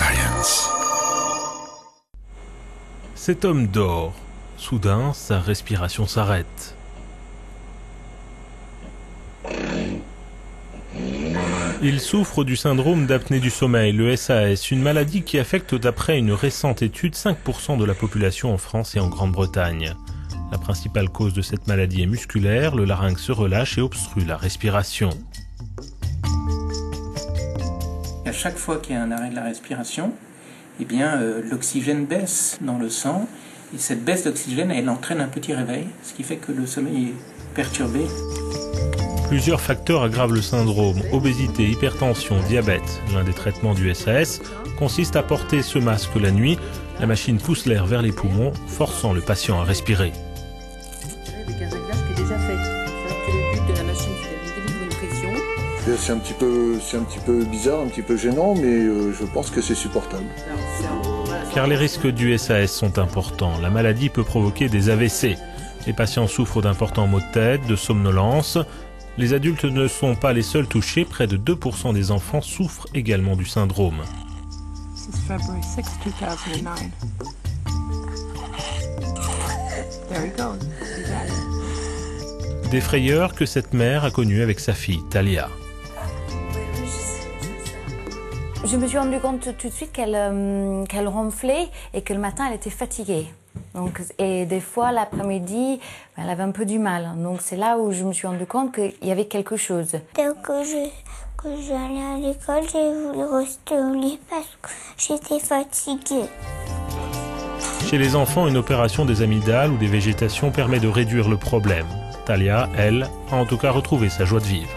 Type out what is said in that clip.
Science. Cet homme dort. Soudain, sa respiration s'arrête. Il souffre du syndrome d'apnée du sommeil, le SAS, une maladie qui affecte d'après une récente étude 5% de la population en France et en Grande-Bretagne. La principale cause de cette maladie est musculaire, le larynx se relâche et obstrue la respiration. À chaque fois qu'il y a un arrêt de la respiration, l'oxygène baisse dans le sang et cette baisse d'oxygène, elle entraîne un petit réveil, ce qui fait que le sommeil est perturbé. Plusieurs facteurs aggravent le syndrome, obésité, hypertension, diabète. L'un des traitements du SAS consiste à porter ce masque la nuit. La machine pousse l'air vers les poumons, forçant le patient à respirer. Avec un réglage qui est déjà fait. Le but de la machine, c'est de délivrer une pression. C'est un petit peu bizarre, un petit peu gênant, mais je pense que c'est supportable. Car les risques du SAS sont importants. La maladie peut provoquer des AVC. Les patients souffrent d'importants maux de tête, de somnolence. Les adultes ne sont pas les seuls touchés. Près de 2% des enfants souffrent également du syndrome. This is February 6, 2009. There he goes. He's at it. Des frayeurs que cette mère a connues avec sa fille, Talia. Je me suis rendu compte tout de suite qu'elle ronflait et que le matin, elle était fatiguée. Et des fois, l'après-midi, elle avait un peu du mal. Donc c'est là où je me suis rendu compte qu'il y avait quelque chose. Dès que j'allais à l'école, j'ai voulu rester au lit parce que j'étais fatiguée. Chez les enfants, une opération des amygdales ou des végétations permet de réduire le problème. Talia, elle, a en tout cas retrouvé sa joie de vivre.